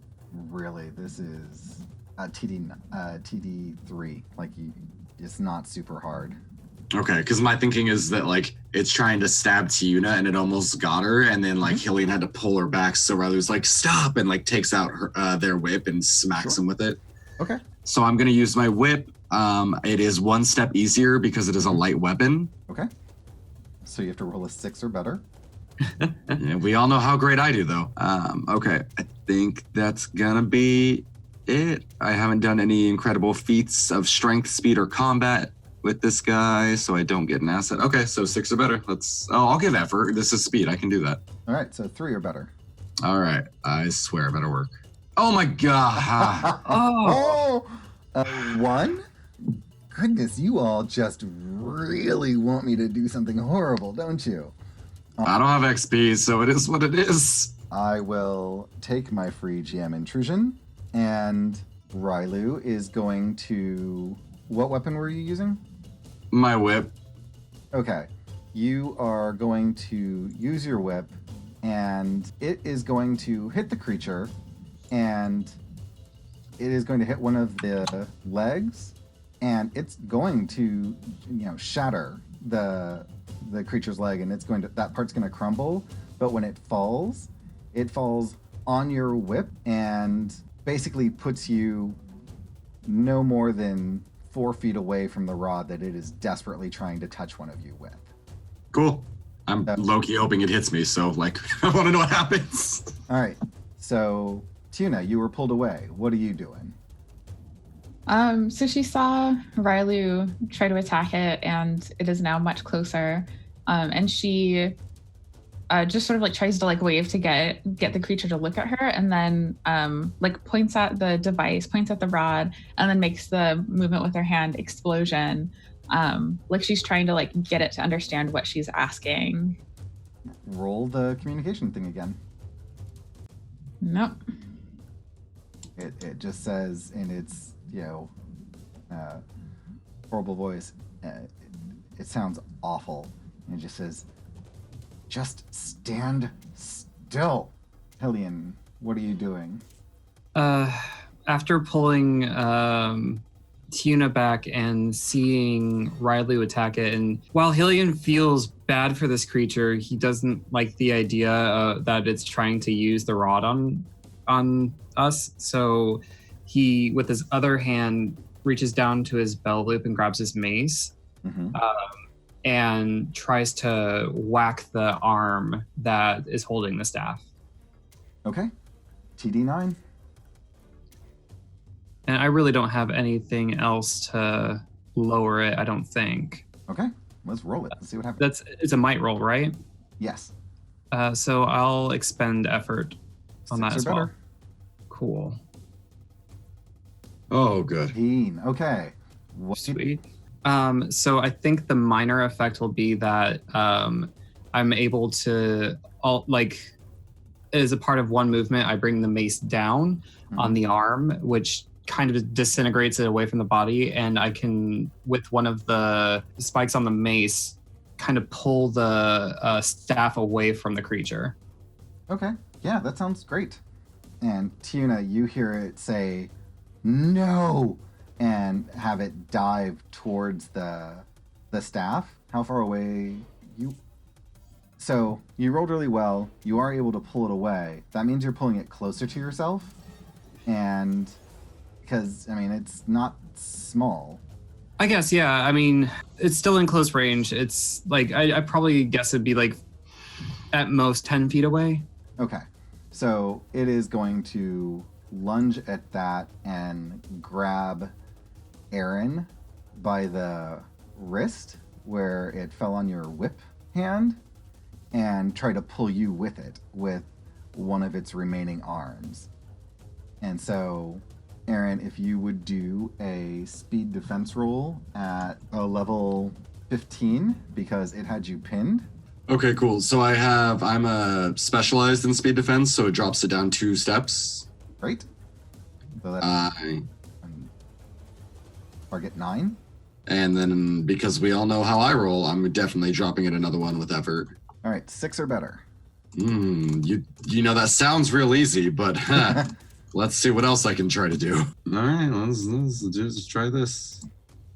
really, this is TD3. Like it's not super hard. Okay, because my thinking is that like it's trying to stab Tiyune and it almost got her, and then like Hillian had to pull her back, so Railu's like stop and like takes out her their whip and smacks him with it. Okay. So I'm gonna use my whip. It is one step easier because it is a light weapon. Okay. So you have to roll a 6 or better. Yeah, we all know how great I do though. Okay, I think that's gonna be it. I haven't done any incredible feats of strength, speed, or combat with this guy, so I don't get an asset. Okay, so 6 or better. I'll give effort. This is speed. I can do that. All right, so 3 or better. All right, I swear it better work. Oh my god. Oh, 1? Goodness, you all just really want me to do something horrible, don't you? I don't have XP, so it is what it is. I will take my free GM intrusion, and Railu is going to... What weapon were you using? My whip. Okay. You are going to use your whip, and it is going to hit the creature, and it is going to hit one of the legs, and it's going to, shatter the creature's leg, and that part's going to crumble. But when it falls on your whip and basically puts you no more than 4 feet away from the rod that it is desperately trying to touch one of you with. Cool. I'm low-key hoping it hits me, so like I want to know what happens. All right. So Tiyune, you were pulled away. What are you doing? So she saw Railu try to attack it, and it is now much closer. And she just sort of like tries to like wave to get the creature to look at her, and then like points at the device, points at the rod, and then makes the movement with her hand, explosion. Like she's trying to like get it to understand what she's asking. Roll the communication thing again. Nope. It just says in its horrible voice. It sounds awful. And it just says, "Just stand still." Hillian, what are you doing? After pulling Tiyune back and seeing Railu attack it, and while Hillian feels bad for this creature, he doesn't like the idea that it's trying to use the rod on us. So he, with his other hand, reaches down to his belt loop and grabs his mace. Mm-hmm. And tries to whack the arm that is holding the staff. Okay. TD9. And I really don't have anything else to lower it, I don't think. Okay. Let's roll it. Let's see what happens. It's a might roll, right? Yes. So I'll expend effort on 6 that or as well. better. Cool. Oh, good. 15. Okay. Sweet. So I think the minor effect will be that I'm able to, as a part of one movement, I bring the mace down on the arm, which kind of disintegrates it away from the body, and I can, with one of the spikes on the mace, kind of pull the staff away from the creature. Okay. Yeah, that sounds great. And Tiyune, you hear it say, "No!" and have it dive towards the staff. How far away you? So you rolled really well. You are able to pull it away. That means you're pulling it closer to yourself, and because I mean it's not small. I guess, yeah. I mean, it's still in close range. It's like I probably guess it'd be like at most 10 feet away. Okay, so it is going to lunge at that and grab Aaron by the wrist where it fell on your whip hand and try to pull you with it with one of its remaining arms. And so, Aaron, if you would do a speed defense roll at a level 15 because it had you pinned. Okay, cool. So I'm specialized in speed defense, so it drops it down 2 steps. Right? So that's target 9. And then because we all know how I roll, I'm definitely dropping it another one with effort. All right, 6 or better. You know that sounds real easy, but let's see what else I can try to do. All right, let's try this.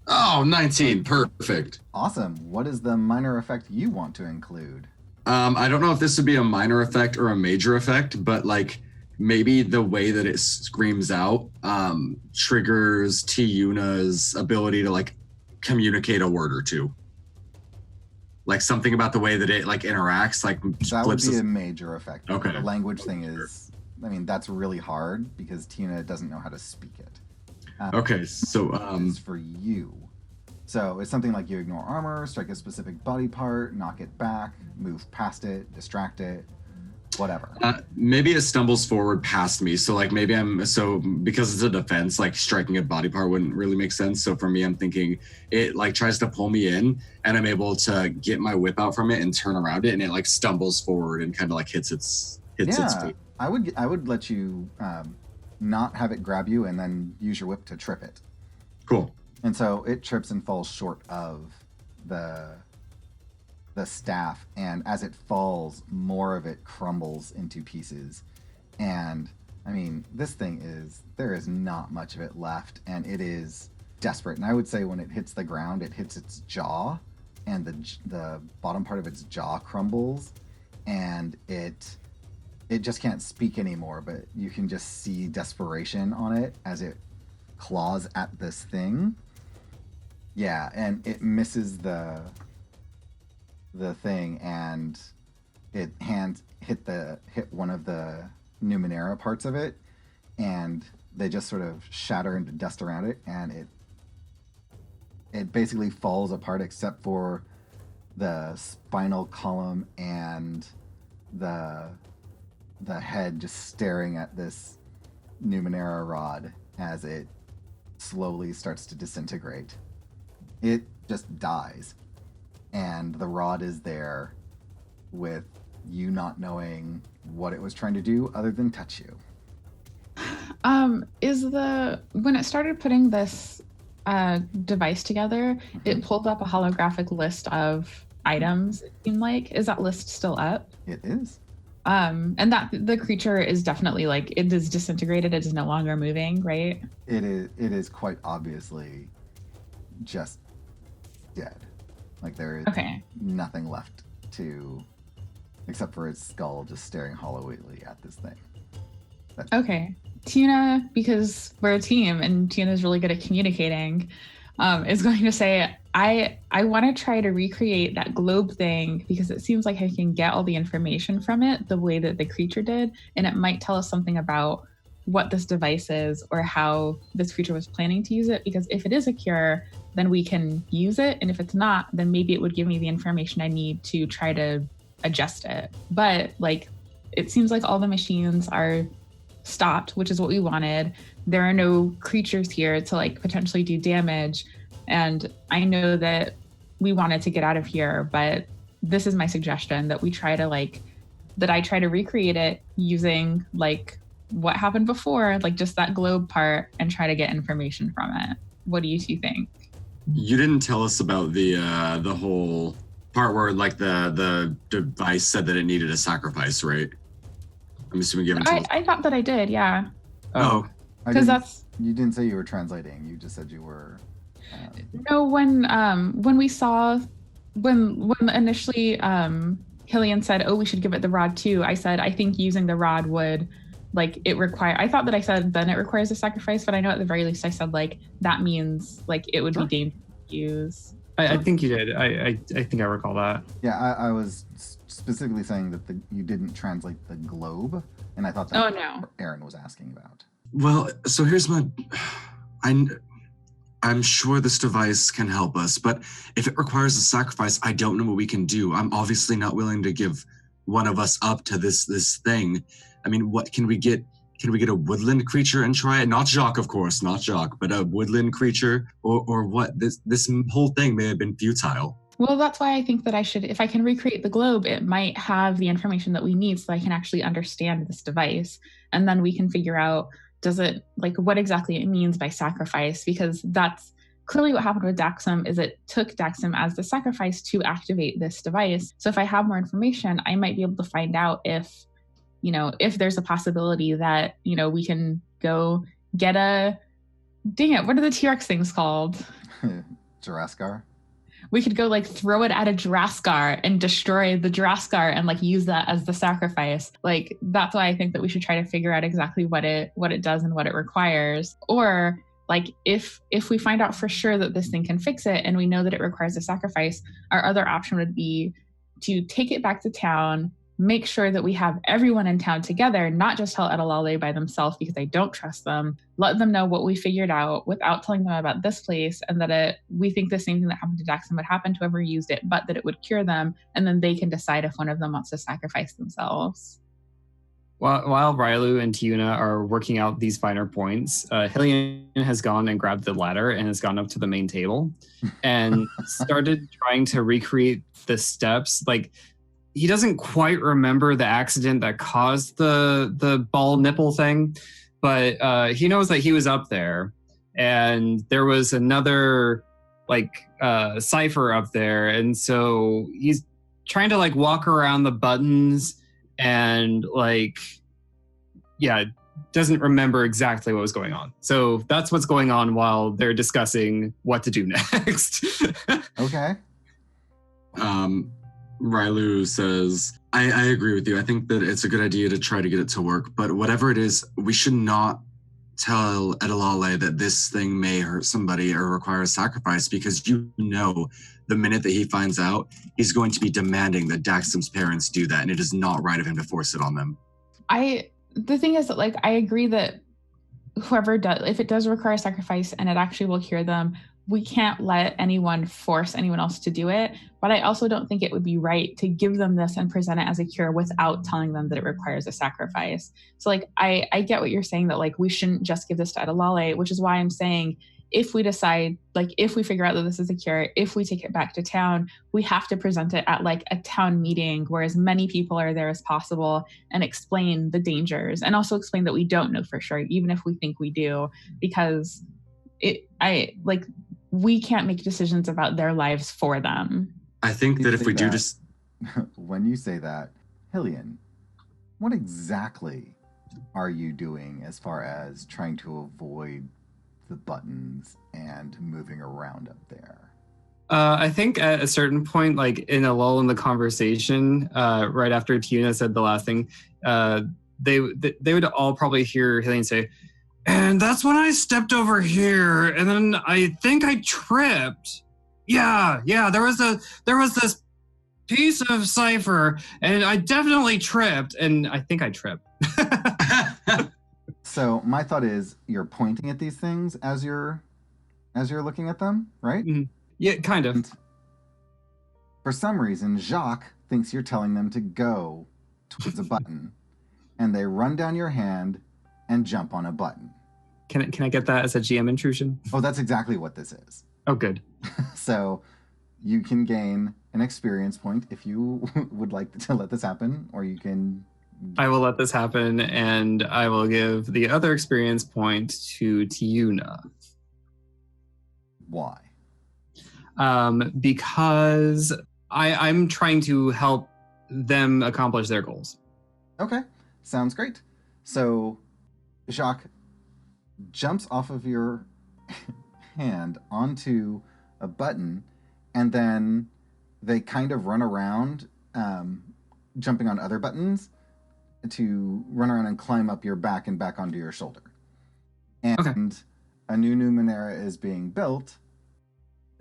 Oh, 19, perfect. Awesome. What is the minor effect you want to include? I don't know if this would be a minor effect or a major effect, but like maybe the way that it screams out triggers Tiyune's ability to like communicate a word or two. Like something about the way that it like interacts, like that would be a major effect. Okay. The language thing is, I mean, that's really hard because Tiyune doesn't know how to speak it. Okay, so it's for you. So it's something like you ignore armor, strike a specific body part, knock it back, move past it, distract it, whatever. Maybe it stumbles forward past me. So like maybe because it's a defense, like striking a body part wouldn't really make sense. So for me, I'm thinking it like tries to pull me in and I'm able to get my whip out from it and turn around it and it like stumbles forward and kind of like hits its feet. I would let you not have it grab you and then use your whip to trip it. Cool. And so it trips and falls short of the staff, and as it falls, more of it crumbles into pieces. And I mean, there is not much of it left, and it is desperate. And I would say when it hits the ground, it hits its jaw, and the bottom part of its jaw crumbles, and it just can't speak anymore, but you can just see desperation on it as it claws at this thing. Yeah, and it misses the thing, and it hit one of the Numenera parts of it, and they just sort of shatter into dust around it, and it basically falls apart except for the spinal column and the head just staring at this Numenera rod as it slowly starts to disintegrate. It just dies. And the rod is there with you not knowing what it was trying to do other than touch you. When it started putting this device together, it pulled up a holographic list of items, it seemed like. Is that list still up? It is. And that the creature is definitely like, it is disintegrated, it is no longer moving, right? It is quite obviously just dead. Like there is nothing left except for its skull just staring hollowly at this thing. Okay. Tiyune, because we're a team and Tiyune is really good at communicating, is going to say, I want to try to recreate that globe thing because it seems like I can get all the information from it the way that the creature did, and it might tell us something about what this device is or how this creature was planning to use it, because if it is a cure, then we can use it, and if it's not, then maybe it would give me the information I need to try to adjust it. But like, it seems like all the machines are stopped, which is what we wanted. There are no creatures here to like potentially do damage, and I know that we wanted to get out of here, but this is my suggestion, that we try to I try to recreate it using like what happened before, like just that globe part, and try to get information from it. What do you two think? You didn't tell us about the whole part where like the device said that it needed a sacrifice, right? I'm assuming given to I thought that I did, yeah. Oh. Because that's... You didn't say you were translating. You just said you were... No, when we saw... When initially Hillian said, oh, we should give it the rod too, I said, I think using the rod would... like it require, I thought that I said then it requires a sacrifice, but I know at the very least I said like that means like it would be dangerous to use. I think you did. I think I recall that. Yeah, I was specifically saying that you didn't translate the globe, and I thought that's what Aaron was asking about. Well, so here's my... I'm sure this device can help us, but if it requires a sacrifice, I don't know what we can do. I'm obviously not willing to give one of us up to this thing. I mean, what can we get? Can we get a woodland creature and try it? Not Jacques, of course, not Jacques, but a woodland creature or what? This whole thing may have been futile. Well, that's why I think that I should, if I can recreate the globe, it might have the information that we need so I can actually understand this device. And then we can figure out, does it, like, what exactly it means by sacrifice? Because that's clearly what happened with Daxam, is it took Daxam as the sacrifice to activate this device. So if I have more information, I might be able to find out if there's a possibility that, we can go get dang it, what are the T-Rex things called? Juraskar? We could go like throw it at a Juraskar and destroy the Juraskar and like use that as the sacrifice. Like, that's why I think that we should try to figure out exactly what it does and what it requires. Or like if we find out for sure that this thing can fix it and we know that it requires a sacrifice, our other option would be to take it back to town, make sure that we have everyone in town together, not just tell Edalale by themselves because I don't trust them. Let them know what we figured out without telling them about this place, and that we think the same thing that happened to Daxam would happen to whoever used it, but that it would cure them, and then they can decide if one of them wants to sacrifice themselves. While Railu and Tiyune are working out these finer points, Hillian has gone and grabbed the ladder and has gone up to the main table and started trying to recreate the steps. Like, he doesn't quite remember the accident that caused the ball nipple thing, but he knows that he was up there, and there was another cipher up there, and so he's trying to like walk around the buttons and doesn't remember exactly what was going on. So that's what's going on while they're discussing what to do next. Okay. Railu says, I agree with you. I think that it's a good idea to try to get it to work, but whatever it is, we should not tell Edalale that this thing may hurt somebody or require a sacrifice, because the minute that he finds out, he's going to be demanding that Daxam's parents do that, and it is not right of him to force it on them. The thing is that I agree that whoever does, if it does require a sacrifice and it actually will cure them, we can't let anyone force anyone else to do it. But I also don't think it would be right to give them this and present it as a cure without telling them that it requires a sacrifice. So I get what you're saying, that we shouldn't just give this to Edalale, which is why I'm saying, if we decide, if we figure out that this is a cure, if we take it back to town, we have to present it at a town meeting where as many people are there as possible, and explain the dangers, and also explain that we don't know for sure, even if we think we do, because we can't make decisions about their lives for them. I think that if we do just... When you say that, Hillian, what exactly are you doing as far as trying to avoid the buttons and moving around up there? I think at a certain point, in a lull in the conversation, right after Tiyune said the last thing, they would all probably hear Hillian say, "And that's when I stepped over here, and then I think I tripped. Yeah, there was this piece of cipher, and I definitely tripped, and I think I tripped." So my thought is, you're pointing at these things as you're looking at them, right? Mm-hmm. Yeah, kind of. And for some reason, Jacques thinks you're telling them to go towards a button, and they run down your hand and jump on a button. Can I get that as a GM intrusion? Oh, that's exactly what this is. Oh, good. So you can gain an experience point if you would like to let this happen, or you can... I will let this happen, and I will give the other experience point to Tiyune. Why? Because I'm trying to help them accomplish their goals. Okay, sounds great. So Jacques jumps off of your hand onto a button, and then they kind of run around, jumping on other buttons to run around and climb up your back and back onto your shoulder. And Okay. a new Numenera is being built.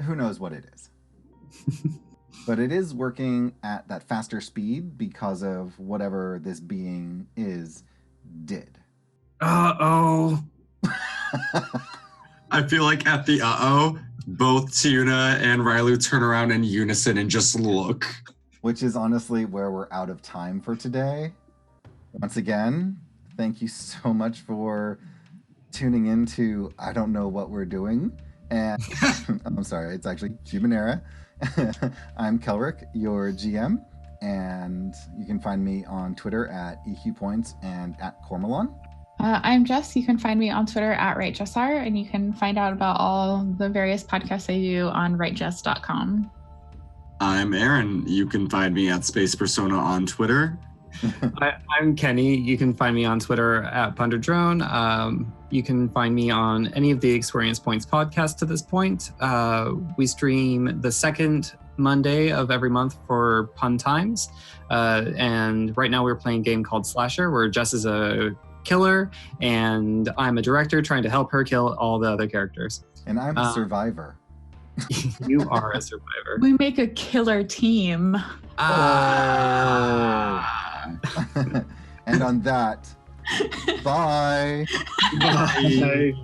Who knows what it is? But it is working at that faster speed because of whatever this being did. Uh-oh. I feel like at the both Tiyune and Railu turn around in unison and just look. Which is honestly where we're out of time for today. Once again, thank you so much for tuning into I Don't Know What We're Doing. And I'm sorry, it's actually Qmenera. I'm Kelric, your GM, and you can find me on Twitter at EQ Points and at Cormelon. I'm Jess. You can find me on Twitter at WriteJessR, and you can find out about all the various podcasts I do on writejess.com. I'm Aaron. You can find me at Space Persona on Twitter. I'm Kenny. You can find me on Twitter at PunderDrone. You can find me on any of the Experience Points podcasts to this point. We stream the second Monday of every month for Pun Times. And right now we're playing a game called Slasher, where Jess is a killer and I'm a director trying to help her kill all the other characters. And I'm a survivor. You are a survivor. We make a killer team. And on that, bye. Bye.